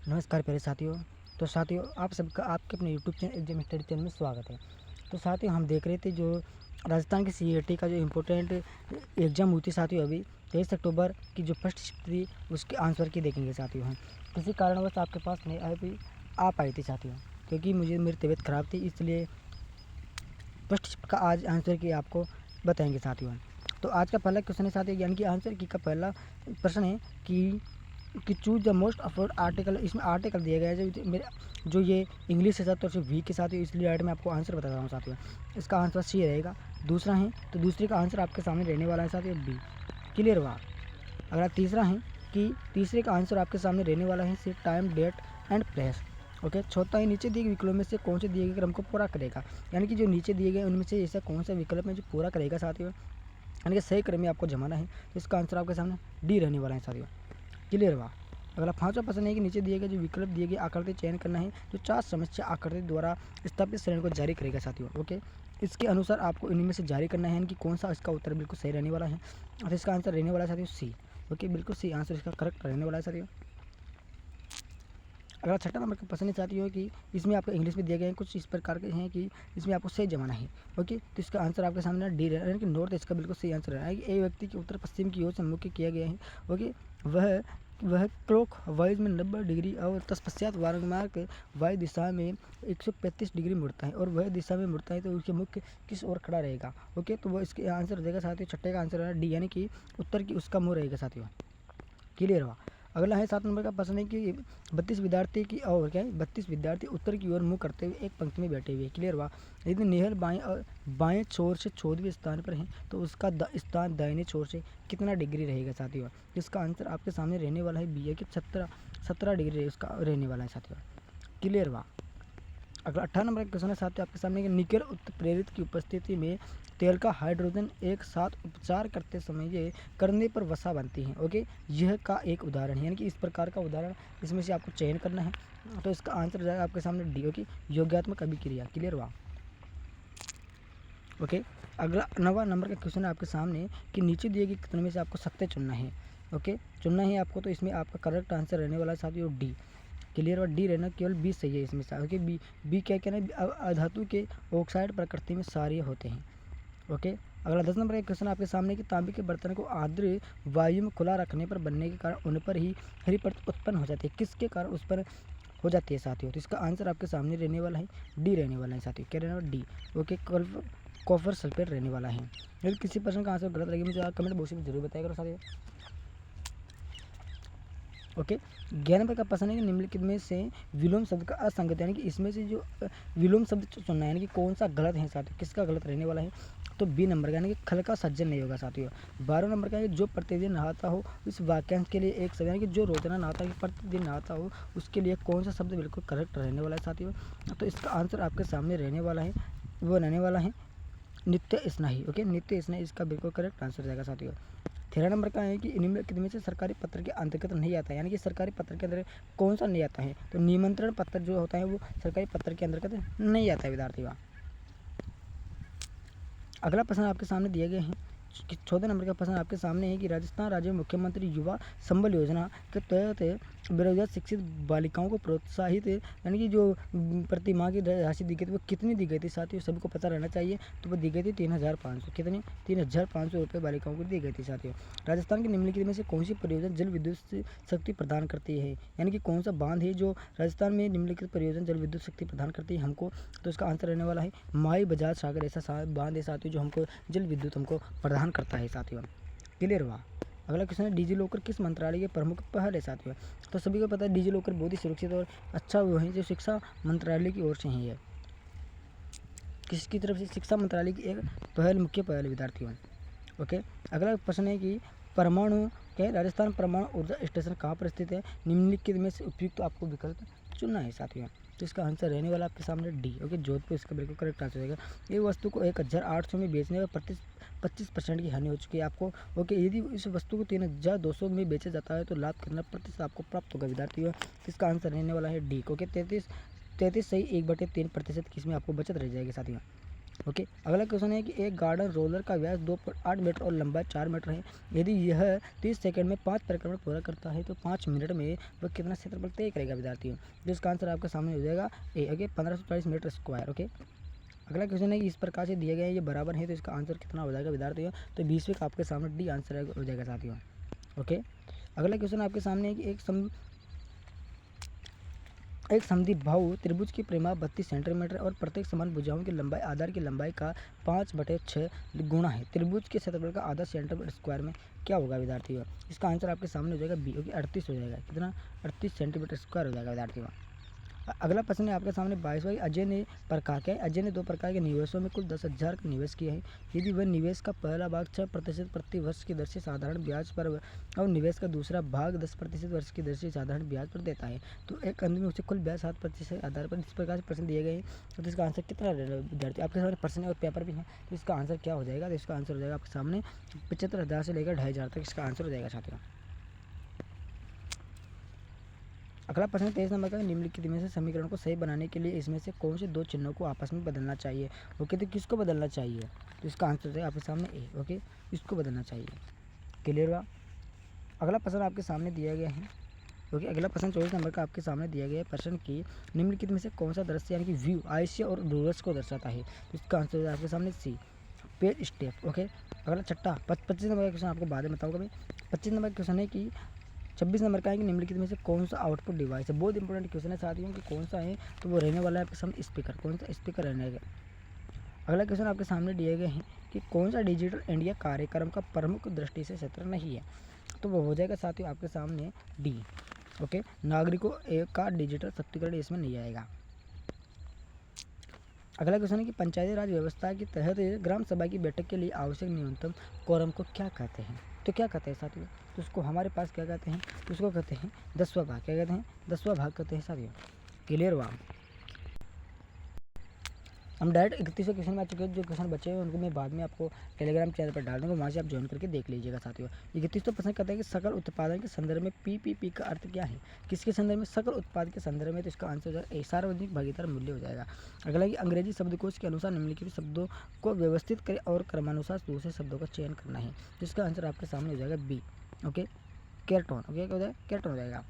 नमस्कार प्यारे साथियों। तो साथियों, आप सबका आपके अपने YouTube channel exam study channel में स्वागत है। तो साथियों, हम देख रहे थे जो राजस्थान की सीईटी का जो इम्पोर्टेंट एग्ज़ाम हुई थी साथियों, अभी 23 अक्टूबर की जो फर्स्ट शिफ्ट थी उसके आंसर की देखेंगे साथियों हम। किसी कारणवश आपके पास नहीं आ पाई थी साथियों, क्योंकि मेरी तबीयत ख़राब थी, इसलिए फर्स्ट शिफ्ट का आज आंसर की आपको बताएंगे साथियों। तो आज का पहला क्वेश्चन है साथियों, यानी कि आंसर की का पहला प्रश्न है कि choose the most afford article. इसमें आर्टिकल दिया गया है जो ये इंग्लिश है तो वी के साथ, इसलिए मैं आपको आंसर बता रहा हूँ साथियों। इसका आंसर सी रहेगा। दूसरा है तो दूसरे का आंसर आपके सामने रहने वाला है साथियों बी, क्लियर हुआ। अगला तीसरा है कि तीसरे का आंसर आपके सामने रहने वाला है C, time, date and place. Okay. चौथा है नीचे दिए गए विकल्पों में से कौन से दिए गए क्रम को पूरा करेगा, यानी कि जो नीचे दिए गए उनमें से ऐसा कौन सा विकल्प है जो पूरा करेगा साथियों, यानी कि सही क्रम में आपको जमाना है। तो इसका आंसर आपके सामने डी रहने वाला है साथियों, क्लियर हुआ। अगला पांचवा प्रश्न है कि नीचे दिए गए जो विकल्प दिए गए आकृति चयन करना है जो 4 समस्या आकृति द्वारा स्थापित श्रेणी को जारी करेगा साथियों। ओके। इसके अनुसार आपको इनमें से जारी करना है कि कौन सा इसका उत्तर बिल्कुल सही रहने वाला है। और इसका आंसर रहने वाला है साथियों सी। ओके, बिल्कुल सी आंसर इसका करेक्ट रहने वाला है साथियों। अगला छठा नंबर का प्रश्न है साथियों कि इसमें आपको इंग्लिश में दिए गए हैं कुछ इस प्रकार के हैं कि इसमें आपको सही जमाना है। ओके। तो इसका आंसर आपके सामने डी रहा है, यानी कि नॉर्थ ईस्ट का बिल्कुल सही आंसर रहा है कि एक व्यक्ति के उत्तर पश्चिम की ओर से मुख्य किया गया है। ओके। वह क्लॉक वाइज में 90 डिग्री और तत्पश्चात वारंगमार्ग वायु दिशा में 135 डिग्री मुड़ता है और वह दिशा में मुड़ता है तो उसके मुख्य किस ओर खड़ा रहेगा। ओके। तो वो इसके आंसर देगा साथियों, छठे का आंसर है डी, यानी कि उत्तर की उसका मुँह रहेगा साथियों, क्लियर हुआ। अगला है 7 नंबर का प्रश्न है कि 32 विद्यार्थी की और क्या है 32 विद्यार्थी उत्तर की ओर मुंह करते हुए एक पंक्ति में बैठे हुए, क्लियर हुआ। यदि नेहल बाएं छोर से 14वें स्थान पर है तो उसका स्थान दाहिने छोर से कितना डिग्री रहेगा साथियों। इसका आंसर आपके सामने रहने वाला है बी, है कि 17 डिग्री उसका रहने वाला है साथियों, क्लियर हुआ। अगला 18 नंबर का क्वेश्चन है साथियों आपके सामने कि निकेल उत्प्रेरित की उपस्थिति में तेल का हाइड्रोजन एक साथ उपचार करते समय ये करने पर वसा बनती है। ओके। यह का एक उदाहरण है, यानी कि इस प्रकार का उदाहरण इसमें से आपको चयन करना है। तो इसका आंसर जाएगा आपके सामने डी, ओके, योगात्मक अभिक्रिया, क्लियर हुआ। ओके। अगला 9वां नंबर का क्वेश्चन है आपके सामने कि नीचे दिए गए कितने में से आपको सत्य चुनना है। ओके, चुनना है आपको। तो इसमें आपका करेक्ट आंसर रहने वाला है साथियों डी, क्लियर। और डी रहना केवल बी सही है इसमें से, ओके। बी क्या कहना है, अधातु के ऑक्साइड प्रकृति में सारे होते हैं। ओके। अगला 10 नंबर का क्वेश्चन आपके सामने कि तांबे के बर्तन को आर्द्र वायु में खुला रखने पर बनने के कारण उन पर ही हरी परत उत्पन्न हो जाती है, किसके कारण उस पर हो जाती है साथियों। तो इसका आंसर आपके सामने रहने वाला है डी रहने वाला है साथियों, क्या रहने वाला डी, ओके, कॉपर सल्फेट रहने वाला है। यदि किसी प्रश्न का आंसर गलत लगे मुझे आप कमेंट बॉक्स में जरूर बताया करो साथियों। ओके। 11 नंबर का प्रश्न है कि निम्नलिखित में से विलोम शब्द का असंगत, यानी कि इसमें से जो विलोम शब्द चुनना है, यानी कि कौन सा गलत है साथियों, किसका गलत रहने वाला है। तो बी नंबर का, यानी कि खल का सज्जन नहीं होगा साथियों। 12 नंबर का है जो प्रतिदिन नहाता हो इस वाक्यांश के लिए एक शब्द, यानी कि जो रोजाना नहाता है प्रतिदिन नहाता हो उसके लिए कौन सा शब्द बिल्कुल करेक्ट रहने वाला है साथियों। तो इसका आंसर आपके सामने रहने वाला है, वो रहने वाला है नित्य स्नाही। ओके, नित्य स्नाही इसका बिल्कुल करेक्ट आंसर रहेगा साथियों। 13 नंबर का है कि निम्नलिखित में से सरकारी पत्र के अंतर्गत नहीं आता है, यानी कि सरकारी पत्र के अंदर कौन सा नहीं आता है। तो निमंत्रण पत्र जो होता है वो सरकारी पत्र के अंतर्गत नहीं आता है विद्यार्थियों। अगला प्रश्न आपके सामने दिए गए हैं कि 14 नंबर का प्रश्न आपके सामने है कि राजस्थान राज्य मुख्यमंत्री युवा संबल योजना के तहत बेरोजगार शिक्षित बालिकाओं को प्रोत्साहित, यानी कि जो प्रति माह की राशि दी गई थी वो कितनी दी गई थी साथियों, सभी को पता रहना चाहिए। तो वो दी गई थी 3,500, कितनी 3,500 रुपये बालिकाओं को दी गई थी साथियों। राजस्थान की निम्नलिखित में से कौन सी परियोजना जल विद्युत शक्ति प्रदान करती है, यानी कि कौन सा बांध है जो राजस्थान में निम्नलिखित परियोजना जल विद्युत शक्ति प्रदान करती है हमको। तो इसका आंसर रहने वाला है माई बजाज सागर, ऐसा बांध है साथियों जो हमको जल विद्युत हमको प्रदान करता है साथियों, क्लियर हुआ। अगला क्वेश्चन है डिजी लॉकर किस मंत्रालय के प्रमुख पहल है साथियों। तो सभी को पता है डिजी लॉकर बहुत ही सुरक्षित और अच्छा वो है जो शिक्षा मंत्रालय की ओर से ही है, किसकी तरफ से, शिक्षा मंत्रालय की एक पहल, मुख्य पहल विद्यार्थियों। ओके। अगला प्रश्न है कि परमाणु क्या राजस्थान परमाणु ऊर्जा स्टेशन कहाँ पर स्थित है, निम्नलिखित में से उपयुक्त आपको विकल्प चुनना है साथियों। तो इसका आंसर रहने वाला आपके सामने डी, ओके, जोधपुर इसका बिल्कुल करेक्ट आंसर रहेगा। ये वस्तु को 1,800 में बेचने पर 25% की हानि हो चुकी है आपको। ओके, यदि इस वस्तु को 3,200 में बेचा जाता है तो लाभ कितना प्रतिशत आपको प्राप्त होगा विद्यार्थियों। तो इसका आंसर रहने वाला है डी, ओके, 33 सही 1/3% की इसमें आपको बचत रह जाएगी साथियों। ओके। अगला क्वेश्चन है कि एक गार्डन रोलर का व्यास 2.8 मीटर और लंबाई 4 मीटर है। यदि यह 30 सेकंड में 5 परिक्रमण पूरा करता है तो 5 मिनट में वह कितना क्षेत्रफल तय करेगा विद्यार्थियों। तो इसका आंसर आपके सामने हो जाएगा A. Okay, 1540 metre square. Okay. अगला क्वेश्चन है कि इस प्रकार से दिए गए ये बराबर है तो इसका आंसर कितना हो जाएगा विद्यार्थियों। तो 20वें का आपके सामने डी आंसर हो जाएगा साथियों। ओके। अगला क्वेश्चन आपके सामने है कि एक समद्विबाहु त्रिभुज की परिमाप 32 सेंटीमीटर और प्रत्येक समान भुजाओं की लंबाई आधार की लंबाई का 5/6 गुणा है। त्रिभुज के क्षेत्रफल का आधा सेंटीमीटर स्क्वायर में क्या होगा विद्यार्थियों। इसका आंसर आपके सामने हो जाएगा बी। ओके, 38 हो जाएगा। कितना? 38 सेंटीमीटर स्क्वायर हो जाएगा विद्यार्थियों। अगला प्रश्न है आपके सामने 22वां। अजय ने अजय ने 2 प्रकार के निवेशों में कुल 10,000 का निवेश किया है। यदि वह निवेश का पहला भाग 6% प्रति वर्ष की दर से साधारण ब्याज पर और निवेश का दूसरा भाग 10% वर्ष की दर से साधारण ब्याज पर देता है तो एक अंत में उसे कुल ब्याज 7% आधार पर इस प्रकार से प्रश्न दिए गए हैं। तो इसका आंसर कितना रहेगा विद्यार्थी। आपके सामने प्रश्न और पेपर भी है तो इसका आंसर क्या हो जाएगा। तो इसका आंसर हो जाएगा आपके सामने 75,000 से लेकर 2,500 तक इसका आंसर हो जाएगा साथियों। अगला प्रश्न 23 नंबर का, निम्नलिखित में से समीकरण को सही बनाने के लिए इसमें से कौन से 2 चिन्हों को आपस में बदलना चाहिए। ओके, तो किसको बदलना चाहिए। तो इसका आंसर है आपके सामने ए। ओके, इसको बदलना चाहिए। क्लियर हुआ। अगला प्रश्न आपके सामने दिया गया है। ओके, अगला प्रश्न 24 नंबर का आपके सामने दिया गया है प्रश्न की निम्नलिखित में से कौन सा दृश्य यानी कि व्यू आयुष्य और दूरदर्श को दर्शाता है। तो इसका आंसर है आपके सामने सी, पेज स्टेप। ओके। अगला छठा 25 नंबर का क्वेश्चन आपको बाद में बताऊंगा मैं। 25 नंबर का क्वेश्चन है कि 26 नंबर का है कि निम्नलिखित में से कौन सा आउटपुट डिवाइस है। बहुत इंपॉर्टेंट क्वेश्चन है साथियों कि कौन सा है तो वो रहने वाला है आपके सामने स्पीकर। कौन सा स्पीकर रहने का। अगला क्वेश्चन आपके सामने दिए गए हैं कि कौन सा डिजिटल इंडिया कार्यक्रम का प्रमुख दृष्टि से क्षेत्र नहीं है। तो वो हो जाएगा साथियों आपके सामने डी। ओके, नागरिकों का डिजिटल सशक्तिकरण इसमें नहीं आएगा। अगला क्वेश्चन है कि पंचायती राज व्यवस्था के तहत ग्राम सभा की बैठक के लिए आवश्यक न्यूनतम कोरम को क्या कहते हैं। तो क्या कहते हैं साथियों। तो उसको हमारे पास क्या कहते हैं। तो उसको कहते हैं 10वां भाग। क्या कहते हैं 10वां भाग कहते हैं साथियों। क्लियर हुआ। हम डायरेक्ट 31वें क्वेश्चन में आ चुके हैं। जो क्वेश्चन बचे हैं उनको मैं बाद में आपको टेलीग्राम चैनल पर डाल दूँगा, वहाँ से आप ज्वाइन करके देख लीजिएगा साथियों। 31वां प्रश्न कहता है कि सकल उत्पादन के संदर्भ में पीपीपी का अर्थ क्या है। किसके संदर्भ में। सकल उत्पाद के संदर्भ में। तो इसका आंसर हो जाएगा सार्वजनिक भागीदार मूल्य हो जाएगा। अगला कि अंग्रेजी शब्दकोश के अनुसार निम्नलिखित शब्दों को व्यवस्थित करें और क्रमानुसार दूसरे शब्दों का चयन करना है। जिसका आंसर आपके सामने हो जाएगा बी। ओके, केरटोन। ओके, क्या हो जाएगा केरटोन हो जाएगा।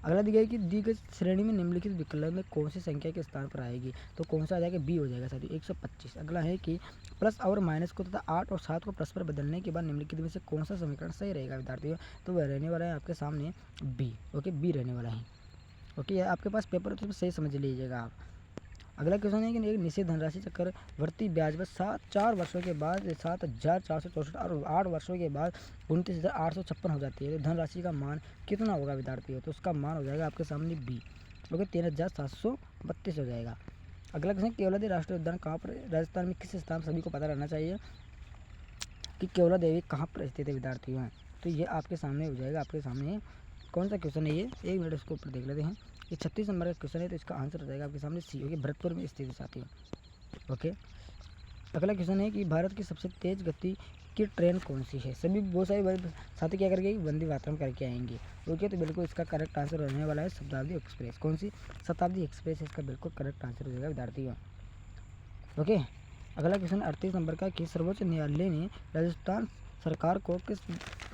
अगला दिया है कि दी गई श्रेणी में निम्नलिखित विकल्प में कौन सी संख्या के स्थान पर आएगी। तो कौन सा आ जाएगा बी हो जाएगा साथियों 125। अगला है कि प्लस और माइनस को तथा 8 और 7 को परस्पर बदलने के बाद निम्नलिखित में से कौन सा समीकरण सही रहेगा विद्यार्थियों। तो वह रहने वाला है आपके सामने बी। ओके, बी रहने वाला है। ओके, आपके पास पेपर है तो सही समझ लीजिएगा आप। अगला क्वेश्चन है कि एक निश्चित धनराशि चक्रवर्ती ब्याज पर 4 वर्षों के बाद 7,464 और 8 वर्षों के बाद 29,856 हो जाती है। तो धनराशि का मान कितना होगा विद्यार्थियों। तो उसका मान हो जाएगा आपके सामने बी। ओके, 13,732 हो जाएगा। अगला क्वेश्चन, केवलादेवी राष्ट्रीय उद्यान कहाँ पर राजस्थान में किस स्थान सभी को पता रहना चाहिए कि केवलादेवी कहाँ पर स्थित है विद्यार्थियों। तो ये आपके सामने हो जाएगा। आपके सामने कौन सा क्वेश्चन है ये, एक मिनट इसको ऊपर देख लेते हैं। ये 36 नंबर का क्वेश्चन है तो इसका आंसर हो जाएगा आपके सामने सी। ओके, भरतपुर में स्थित है साथियों। ओके। अगला क्वेश्चन है कि भारत की सबसे तेज गति की ट्रेन कौन सी है। सभी बहुत सारे साथी क्या करके वंदे मातरम करके आएंगे। ओके, तो बिल्कुल इसका करेक्ट आंसर रहने वाला है शताब्दी एक्सप्रेस। कौन सी शताब्दी एक्सप्रेस है इसका बिल्कुल करेक्ट आंसर हो जाएगा विद्यार्थियों। ओके। अगला क्वेश्चन 38 नंबर का कि सर्वोच्च न्यायालय ने राजस्थान सरकार को किस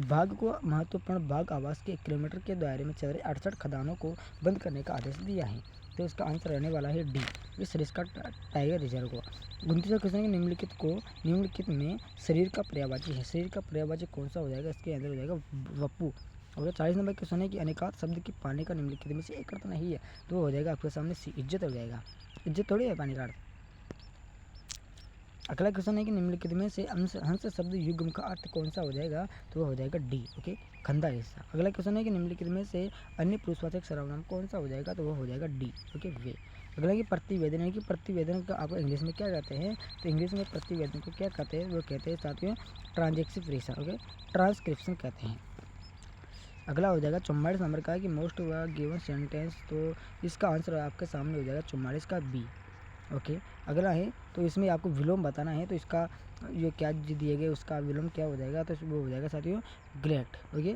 भाग को महत्वपूर्ण बाघ आवास के 1 किलोमीटर के दायरे में चल रहे 68 खदानों को बंद करने का आदेश दिया है। तो इसका आंसर रहने वाला है डी, ये सरिस्का टाइगर रिजर्व को। 29वां क्वेश्चन निम्नलिखित में शरीर का पर्यायवाची है। शरीर का पर्यायवाची कौन सा हो जाएगा। इसके अंदर हो जाएगा वपू। और 40 नंबर क्वेश्चन है कि अनेकात शब्द की पानी का निम्नलिखित में से एक अर्थ नहीं है। तो वो हो जाएगा आपके सामने सी, इज्जत हो जाएगा। इज्जत थोड़ी है पानी का अर्थ। अगला क्वेश्चन है कि निम्नलिखित में से हंस शब्द युग्म का अर्थ कौन सा हो जाएगा। तो वह हो जाएगा डी। ओके, खंदा हिस्सा। अगला क्वेश्चन है कि निम्नलिखित में से अन्य पुरुषवाचक सर्वनाम कौन सा हो जाएगा। तो वह हो जाएगा डी। ओके, वे। अगला कि प्रतिवेदन है कि प्रतिवेदन का आपको इंग्लिश में क्या कहते हैं। तो इंग्लिश में प्रतिवेदन को क्या कहते हैं। वो कहते हैं साथियों ट्रांजेक्सिप्रेशन। ओके, ट्रांसक्रिप्शन कहते हैं। अगला हो जाएगा 44 नंबर का कि मोस्ट गिवन सेंटेंस। तो इसका आंसर आपके सामने हो जाएगा 44 का बी। ओके। अगला है तो इसमें आपको विलोम बताना है। तो इसका जो क्या दिए गए उसका विलोम क्या हो जाएगा। तो वो हो जाएगा साथियों ग्रेट। ओके।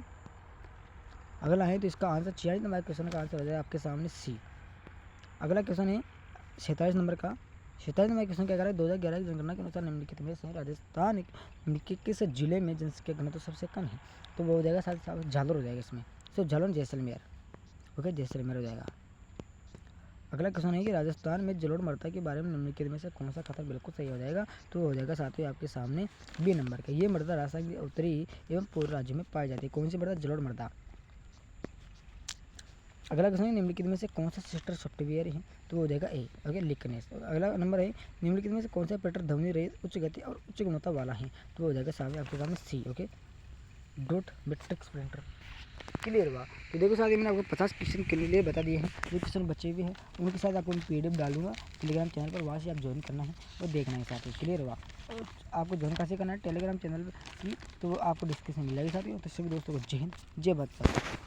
अगला है तो इसका आंसर 46 नंबर क्वेश्चन का आंसर हो जाएगा आपके सामने सी। अगला क्वेश्चन है 47 नंबर का 27 नंबर क्वेश्चन क्या कह रहा है, 2011 की जनगणना के अनुसार निम्नलिखित में से राजस्थान के किस जिले में जनसंख्या घनत्व सबसे कम है? तो वो हो जाएगा साथ झालोर हो जाएगा इसमें। सो झालोर जैसलमेर, ओके जैसलमेर हो जाएगा। अगला क्वेश्चन है कि राजस्थान में जलोढ़ मृदा के बारे में निम्नलिखित में से कौन सा कथन बिल्कुल सही हो जाएगा? तो हो जाएगा साथियों आपके सामने बी नंबर का। ये मृदा राजस्थान के उत्तरी एवं पूर्व राज्य में पाई जाती है। कौन सी मृदा? जलोढ़ मृदा। अगला क्वेश्चन है निम्नलिखित में से कौन सा सिस्टर सॉफ्टवेयर है? तो हो जाएगा ए, ओके लिकनेस। अगला नंबर है निम्नलिखित में से कौन सा प्रिंटर ध्वनि रहित उच्च गति और उच्च गुणवत्ता वाला है? तो हो जाएगा सामने आपके सामने C, okay dot matrix printer. Clear हुआ? तो देखो साथ ही मैंने आपको 50 क्वेश्चन के लिए बता दिए हैं। जो क्वेश्चन बचे हुए हैं उनके साथ आपको PDF डालूंगा टेलीग्राम चैनल पर, वहाँ से आप ज्वाइन करना है और देखना है साथ ही। क्लियर हुआ? और आपको ज्वाइन कैसे करना है टेलीग्राम चैनल की, तो वो आपको डिस्क्रिप्शन मिल जाएगी साथियों। तो सभी दोस्तों को जय हिंद, जय भारत।